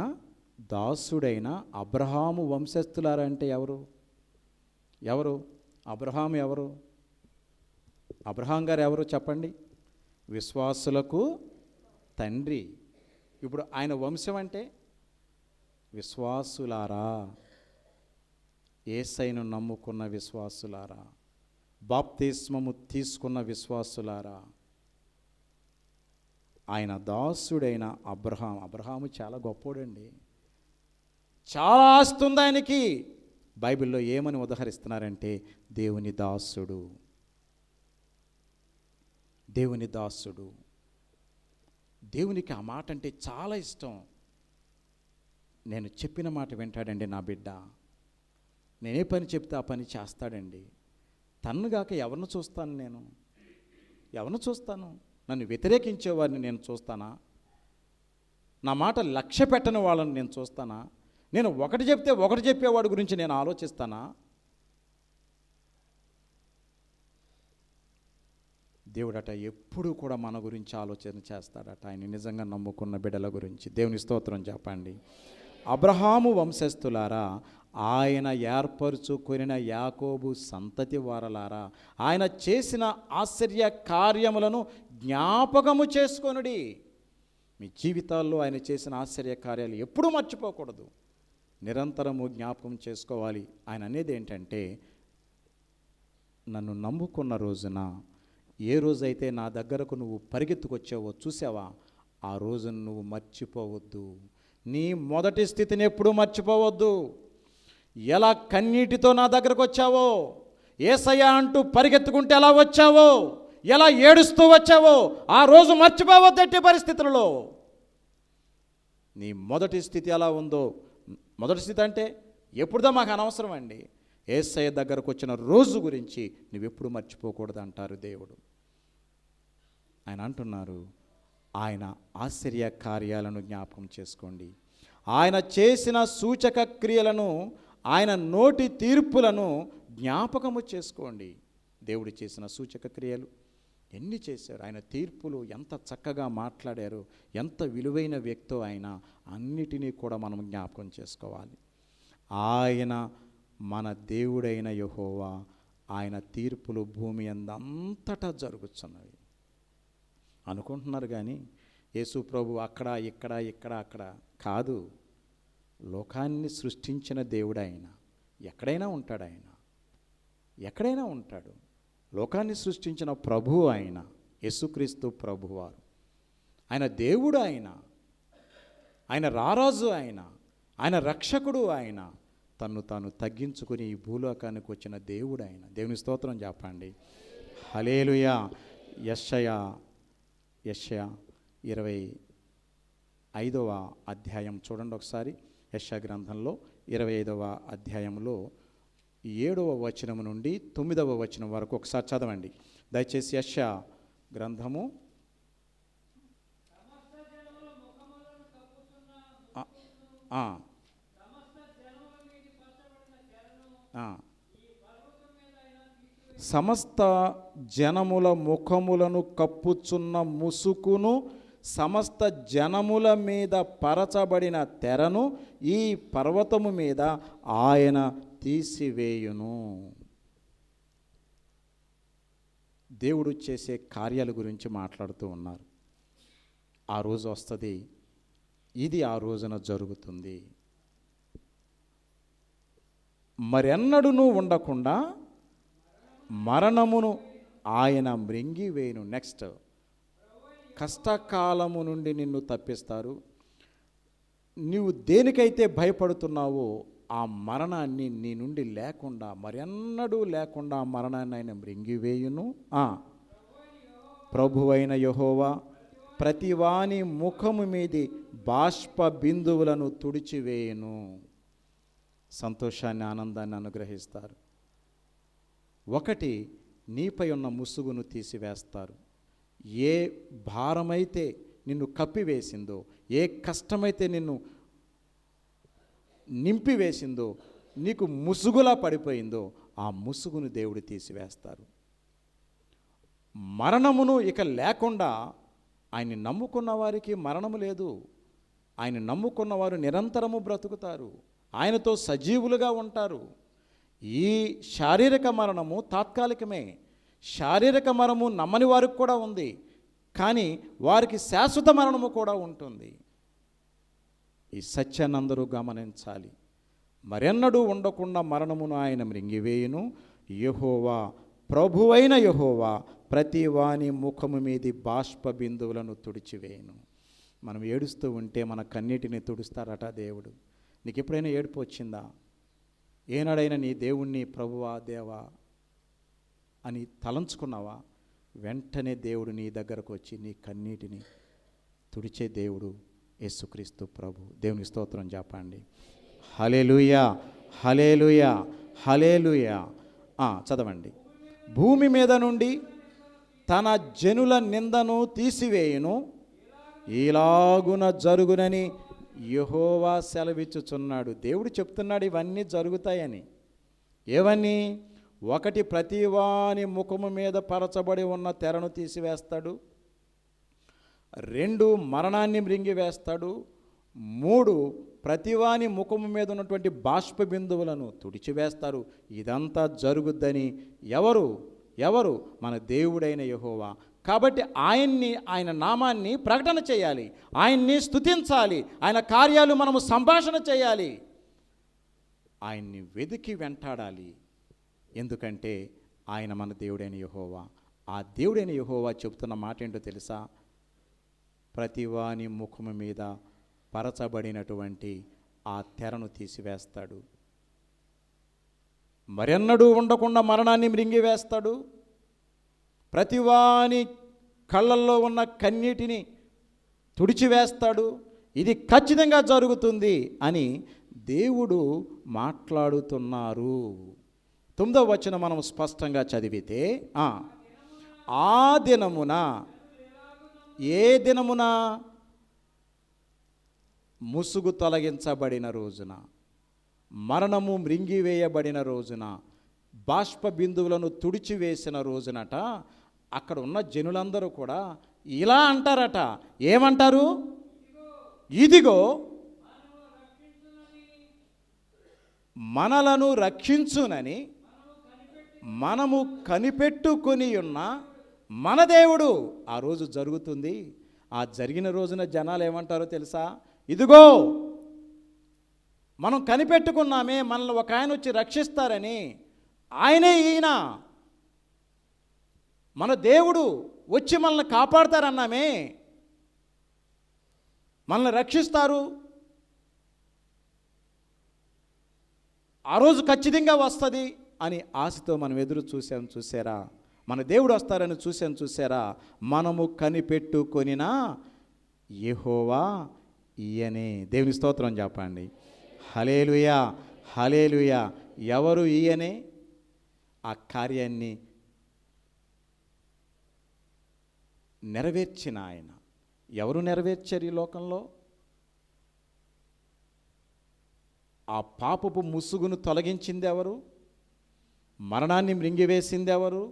దాసుడైన అబ్రహాము వంశస్థులారా అంటే ఎవరు? ఎవరు అబ్రహాము? ఎవరు అబ్రహాం గారు? ఎవరు చెప్పండి? విశ్వాసులకు తండ్రి. ఇప్పుడు ఆయన వంశం అంటే విశ్వాసులారా, యేసయ్యను నమ్ముకున్న విశ్వాసులారా, బాప్తిస్మము తీసుకున్న విశ్వాసులారా. ఆయన దాసుడైన అబ్రహాము చాలా గొప్పోడండి, చాలా ఆస్తి ఉంది ఆయనకి. బైబిల్లో ఏమని ఉదహరిస్తున్నారంటే దేవుని దాసుడు, దేవుని దాసుడు. దేవునికి ఆ మాట అంటే చాలా ఇష్టం. నేను చెప్పిన మాట వింటాడండి నా బిడ్డ, నేనే పని చెప్తే ఆ పని చేస్తాడండి. తన్నుగాక ఎవరిని చూస్తాను? నేను ఎవరిని చూస్తాను? నన్ను వ్యతిరేకించేవారిని నేను చూస్తానా? నా మాట లక్ష్య పెట్టని వాళ్ళని నేను చూస్తానా? నేను ఒకటి చెప్తే ఒకటి చెప్పేవాడి గురించి నేను ఆలోచిస్తానా? దేవుడట ఎప్పుడూ కూడా మన గురించి ఆలోచన చేస్తాడట, ఆయన నిజంగా నమ్ముకున్న బిడ్డల గురించి. దేవుని స్తోత్రం చెప్పండి. అబ్రహాము వంశస్థులారా, ఆయన ఏర్పరచుకొనిన యాకోబు సంతతి వారలారా, ఆయన చేసిన ఆశ్చర్య కార్యములను జ్ఞాపకము చేసుకొనుడి. మీ జీవితాల్లో ఆయన చేసిన ఆశ్చర్య కార్యాలు ఎప్పుడూ మర్చిపోకూడదు, నిరంతరము జ్ఞాపకం చేసుకోవాలి. ఆయన అనేది ఏంటంటే, నన్ను నమ్ముకున్న రోజున, ఏ రోజైతే నా దగ్గరకు నువ్వు పరిగెత్తుకొచ్చావో చూసావా, ఆ రోజును నువ్వు మర్చిపోవద్దు. నీ మొదటి స్థితిని ఎప్పుడూ మర్చిపోవద్దు. ఎలా కన్నీటితో నా దగ్గరకు వచ్చావో, యేసయ్యా అంటూ పరిగెత్తుకుంటే ఎలా వచ్చావో, ఎలా ఏడుస్తూ వచ్చావో, ఆ రోజు మర్చిపోవద్దు ఎట్టి పరిస్థితులలో. నీ మొదటి స్థితి ఎలా ఉందో, మొదటి స్థితి అంటే ఎప్పుడుదో మాకు అనవసరం అండి, యేసయ్య దగ్గరకు వచ్చిన రోజు గురించి నువ్వెప్పుడు మర్చిపోకూడదు అంటారు దేవుడు. ఆయన అంటున్నారు, ఆయన ఆశ్చర్య కార్యాలను జ్ఞాపకం చేసుకోండి, ఆయన చేసిన సూచక క్రియలను, ఆయన నోటి తీర్పులను జ్ఞాపకము చేసుకోండి. దేవుడు చేసిన సూచక క్రియలు ఎన్ని చేశారు, ఆయన తీర్పులు ఎంత చక్కగా మాట్లాడారు, ఎంత విలువైన వ్యక్తో ఆయన, అన్నిటినీ కూడా మనం జ్ఞాపకం చేసుకోవాలి. ఆయన మన దేవుడైన యెహోవా, ఆయన తీర్పులు భూమి అంతటా జరుగుతున్నవి. అనుకుంటున్నారు కానీ యేసు ప్రభు అక్కడ ఇక్కడ ఇక్కడ అక్కడ కాదు. లోకాన్ని సృష్టించిన దేవుడు ఆయన, ఎక్కడైనా ఉంటాడు, ఆయన ఎక్కడైనా ఉంటాడు. లోకాన్ని సృష్టించిన ప్రభువు ఆయన, యేసుక్రీస్తు ప్రభువారు. ఆయన దేవుడు, ఆయన రారాజు, ఆయన రక్షకుడు, ఆయన తన్ను తాను తగ్గించుకుని ఈ భూలోకానికి వచ్చిన దేవుడు ఆయన. దేవుని స్తోత్రం చెప్పండి. హల్లెలూయా. యెషయా 25వ అధ్యాయం చూడండి ఒకసారి. యెషయా గ్రంథంలో 25వ అధ్యాయంలో 7వ వచనం నుండి 9వ వచనం వరకు ఒకసారి చదవండి దయచేసి. యెషయా గ్రంథము సమస్త జనముల ముఖములను కప్పుచున్న ముసుకును, సమస్త జనముల మీద పరచబడిన తెరను ఈ పర్వతము మీద ఆయన తీసివేయును. దేవుడు చేసే కార్యాల గురించి మాట్లాడుతూ ఉన్నారు. ఆ రోజు వస్తుంది, ఇది ఆ రోజున జరుగుతుంది. మరెన్నడూనూ ఉండకుండా మరణమును ఆయన మృంగివేయును. నెక్స్ట్, కష్టకాలము నుండి నిన్ను తప్పిస్తారు. నీవు దేనికైతే భయపడుతున్నావో ఆ మరణాన్ని నీ నుండి లేకుండా, మరెన్నడూ లేకుండా ఆ మరణాన్ని ఆయన మృంగివేయును. ప్రభువైన యెహోవా ప్రతివాని ముఖము మీది బాష్ప బిందువులను తుడిచివేయును. సంతోషాన్ని, ఆనందాన్ని అనుగ్రహిస్తారు. ఒకటి, నీపై ఉన్న ముసుగును తీసివేస్తారు. ఏ భారమైతే నిన్ను కప్పివేసిందో, ఏ కష్టమైతే నిన్ను నింపివేసిందో, నీకు ముసుగులా పడిపోయిందో ఆ ముసుగును దేవుడు తీసివేస్తారు. మరణమును ఇక లేకుండా, ఆయన్ని నమ్ముకున్న వారికి మరణము లేదు. ఆయన నమ్ముకున్న వారు నిరంతరము బ్రతుకుతారు, ఆయనతో సజీవులుగా ఉంటారు. ఈ శారీరక మరణము తాత్కాలికమే. శారీరక మరణము నమ్మని వారికి కూడా ఉంది, కానీ వారికి శాశ్వత మరణము కూడా ఉంటుంది. ఈ సత్యాన్ని అందరూ గమనించాలి. మరెన్నడూ ఉండకుండా మరణమును ఆయన మృంగివేయును. యెహోవా, ప్రభువైన యెహోవా ప్రతి వాని ముఖము మీది బాష్ప బిందువులను తుడిచివేయును. మనం ఏడుస్తూ ఉంటే మన కన్నీటిని తుడుస్తారట దేవుడు. నీకు ఎప్పుడైనా ఏడుపు వచ్చిందా? ఏనాడైనా నీ దేవుణ్ణి ప్రభువా, దేవా అని తలంచుకున్నావా? వెంటనే దేవుడు నీ దగ్గరకు వచ్చి నీ కన్నీటిని తుడిచే దేవుడు యేసుక్రీస్తు ప్రభు. దేవుని స్తోత్రం చెప్పండి. హల్లెలూయా, హల్లెలూయా, హల్లెలూయా. చదవండి. భూమి మీద నుండి తన జనుల నిందను తీసివేయును, ఇలాగున జరుగునని యెహోవా సెలవిచ్చుచున్నాడు. దేవుడు చెప్తున్నాడు ఇవన్నీ జరుగుతాయని. ఏవన్నీ? ఒకటి, ప్రతివాని ముఖము మీద పరచబడి ఉన్న తెరను తీసివేస్తాడు. 2, మరణాన్ని మృంగివేస్తాడు. 3, ప్రతివాని ముఖము మీద ఉన్నటువంటి బాష్ప బిందువులను తుడిచివేస్తారు. ఇదంతా జరుగుద్దని ఎవరు? మన దేవుడైన యెహోవా. కాబట్టి ఆయన నామాన్ని ప్రకటన చేయాలి, ఆయన్ని స్తుతించాలి, ఆయన కార్యాలు మనము సంభాషణ చేయాలి, ఆయన్ని వెతికి వెంటాడాలి. ఎందుకంటే ఆయన మన దేవుడైన యెహోవా. ఆ దేవుడైన యెహోవా చెప్తున్న మాట ఏంటో తెలుసా? ప్రతివాని ముఖము మీద పరచబడినటువంటి ఆ తెరను తీసివేస్తాడు. మరెన్నడూ ఉండకుండా మరణాన్ని మృంగివేస్తాడు. ప్రతివాని కళ్ళల్లో ఉన్న కన్నీటిని తుడిచివేస్తాడు. ఇది ఖచ్చితంగా జరుగుతుంది అని దేవుడు మాట్లాడుతున్నారు. 9వ వచనం మనం స్పష్టంగా చదివితే, ఆ దినమున, ఏ దినమున? ముసుగు తొలగించబడిన రోజున, మరణము మృంగివేయబడిన రోజున, బాష్ప బిందువులను తుడిచివేసిన రోజునట అక్కడ ఉన్న జనులందరూ కూడా ఇలా అంటారట. ఏమంటారు? ఇదిగో మనలను రక్షించునని మనము కనిపెట్టుకొని ఉన్న మన దేవుడు. ఆ రోజు జరుగుతుంది. ఆ జరిగిన రోజున జనాలు ఏమంటారో తెలుసా? ఇదిగో మనం కనిపెట్టుకున్నామే, మనల్ని ఒక ఆయన వచ్చి రక్షిస్తారని. ఆయనే ఈయన, మన దేవుడు వచ్చి మనల్ని కాపాడతారన్నామే, మనల్ని రక్షిస్తారు, ఆ రోజు ఖచ్చితంగా వస్తుంది అని ఆశతో మనం ఎదురు చూసారా? మన దేవుడు వస్తారని చూసారా, మనము కనిపెట్టుకొనినా యెహోవా ఈయనే. దేవుని స్తోత్రం చెప్పండి. హల్లెలూయా, హల్లెలూయా. ఎవరు ఈయనే? ఆ కార్యాన్ని నెరవేర్చిన ఆయన. ఎవరు నెరవేర్చారు ఈ లోకంలో? ఆ పాపపు ముసుగును తొలగించింది ఎవరు? మరణాన్ని మృంగివేసింది ఎవరు?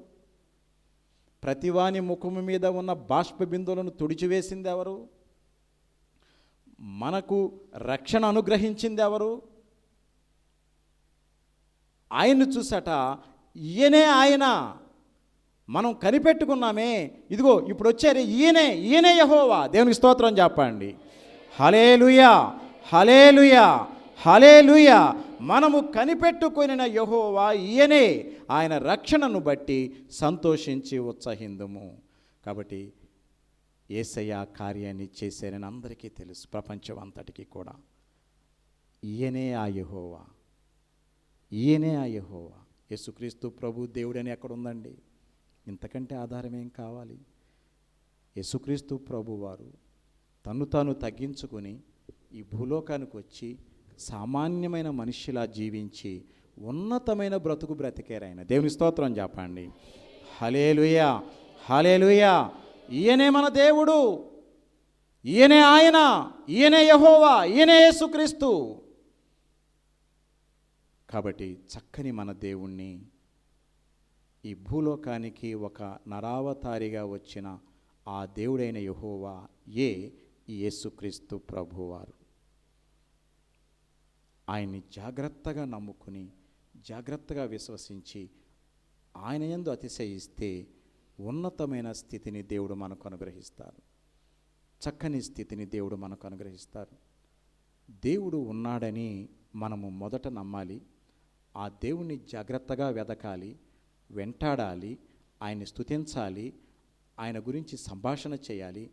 ప్రతివాని ముఖము మీద ఉన్న బాష్ప బిందువులను తుడిచివేసింది ఎవరు? మనకు రక్షణ అనుగ్రహించింది ఎవరు? ఆయన్ని చూసట ఈయనే ఆయన. మనం కనిపెట్టుకున్నామే, ఇదిగో ఇప్పుడు వచ్చారు, ఈయనే యెహోవా. దేవునికి స్తోత్రం చెప్పండి. హల్లెలూయా, హల్లెలూయా, హల్లెలూయా. మనము కనిపెట్టుకొనిన యెహోవా ఈయనే. ఆయన రక్షణను బట్టి సంతోషించి ఉత్సహిందుము. కాబట్టి యేసయ్య కార్యాన్ని చేశారని అందరికీ తెలుసు, ప్రపంచం అంతటికీ కూడా. ఈయనే ఆ యెహోవా, ఈయనే ఆ యెహోవా. యేసుక్రీస్తు ప్రభు దేవుడని ఎక్కడుందండి? ఇంతకంటే ఆధారం ఏం కావాలి? యేసుక్రీస్తు ప్రభువారు తను తాను తగ్గించుకొని ఈ భూలోకానికి వచ్చి సామాన్యమైన మనిషిలా జీవించి ఉన్నతమైన బ్రతుకు బ్రతికారు ఆయన. దేవుని స్తోత్రం చెప్పండి. హల్లెలూయా, హల్లెలూయా. ఈయనే మన దేవుడు, ఈయనే ఆయన, ఈయనే యెహోవా, ఈయనే యేసుక్రీస్తు. కాబట్టి చక్కని మన దేవుణ్ణి ఈ భూలోకానికి ఒక నరావతారిగా వచ్చిన ఆ దేవుడైన యెహోవా ఈ యేసుక్రీస్తు ప్రభువారు. ఆయన్ని జాగ్రత్తగా నమ్ముకుని జాగ్రత్తగా విశ్వసించి ఆయన యందు అతిశయిస్తే ఉన్నతమైన స్థితిని దేవుడు మనకు అనుగ్రహిస్తారు. చక్కని స్థితిని దేవుడు మనకు అనుగ్రహిస్తారు. దేవుడు ఉన్నాడని మనము మొదట నమ్మాలి. ఆ దేవుణ్ణి జాగ్రత్తగా వెదకాలి, వెంటాడాలి, ఆయన్ని స్తుతించాలి, ఆయన గురించి సంభాషణ చేయాలి,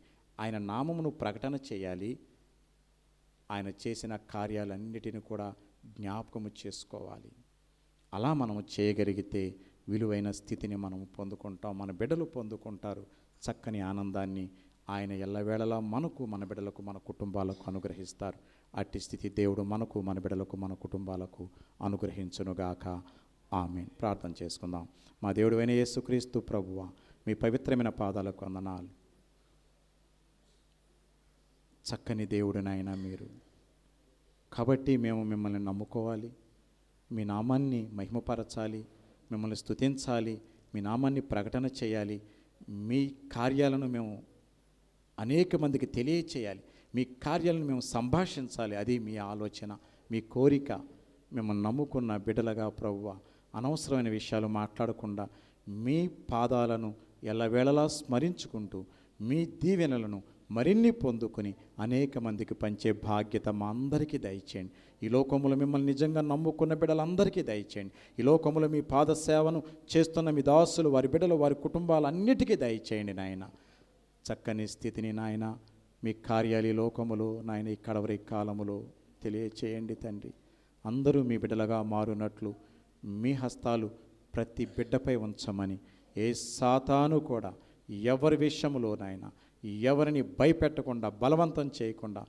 ఆయన నామమును ప్రకటన చేయాలి, ఆయన చేసిన కార్యాలన్నిటిని కూడా జ్ఞాపకము చేసుకోవాలి. అలా మనము చేయగలిగితే విలువైన స్థితిని మనము పొందుకుంటాం, మన బిడ్డలు పొందుకుంటారు. చక్కని ఆనందాన్ని ఆయన ఎల్లవేళలా మనకు, మన బిడ్డలకు, మన కుటుంబాలకు అనుగ్రహిస్తారు. అట్టి స్థితి దేవుడు మనకు, మన బిడ్డలకు, మన కుటుంబాలకు అనుగ్రహించునుగాక. ఆమేన్. ప్రార్థన చేసుకుందాం. మా దేవుడైన యేసుక్రీస్తు ప్రభువా, మీ పవిత్రమైన పాదాలకు వందనాలు. చక్కని దేవుడినైనా మీరు, కాబట్టి మేము మిమ్మల్ని నమ్ముకోవాలి, మీ నామాన్ని మహిమపరచాలి, మిమ్మల్ని స్తుతించాలి, మీ నామాన్ని ప్రకటన చేయాలి, మీ కార్యాలను మేము అనేక మందికి తెలియచేయాలి, మీ కార్యాలను మేము సంభాషించాలి. అది మీ ఆలోచన, మీ కోరిక. మిమ్మల్ని నమ్ముకున్న బిడ్డలుగా ప్రభువా, అనవసరమైన విషయాలు మాట్లాడకుండా మీ పాదాలను ఎల్లవేళలా స్మరించుకుంటూ మీ దీవెనలను మరిన్ని పొందుకొని అనేక మందికి పంచే బాధ్యత మా అందరికీ దయచేయండి. ఈ లోకములో మిమ్మల్ని నిజంగా నమ్ముకున్న బిడ్డలందరికీ దయచేయండి. ఈ లోకములో మీ పాద సేవను చేస్తున్న మీ దాసులు, వారి బిడ్డలు, వారి కుటుంబాలన్నిటికీ దయచేయండి నాయన. చక్కని స్థితిని నాయన, మీ కార్యాలు ఈ లోకములో నాయన ఈ కడవరి కాలములో తెలియచేయండి తండ్రి. అందరూ మీ బిడ్డలుగా మారునట్లు మీ హస్తాలు ప్రతి బిడ్డపై ఉంచమని, ఏ సాతాను కూడా ఎవరి విషయంలో నాయన ఎవరిని భయపెట్టకుండా, బలవంతం చేయకుండా,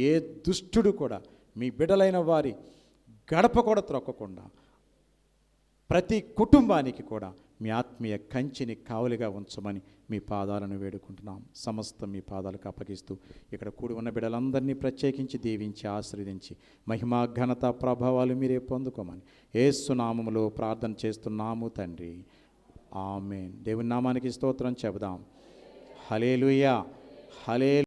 ఏ దుష్టుడు కూడా మీ బిడ్డలైన వారి గడప కూడా త్రొక్కకుండా ప్రతి కుటుంబానికి కూడా మీ ఆత్మీయ కంచిని కావలిగా ఉంచమని మీ పాదాలను వేడుకుంటున్నాం. సమస్తం మీ పాదాలకు అప్పగిస్తూ ఇక్కడ కూడి ఉన్న బిడ్డలందరినీ ప్రత్యేకించి దీవించి ఆశీర్వదించి మహిమా ఘనత ప్రభావాలు మీరే పొందుకోమని యేసు నామములో ప్రార్థన చేస్తున్నాము తండ్రి. ఆమేన్. దేవుని నామానికి స్తోత్రం చెబుదాం. హల్లెలూయా, హల్లెలూయా.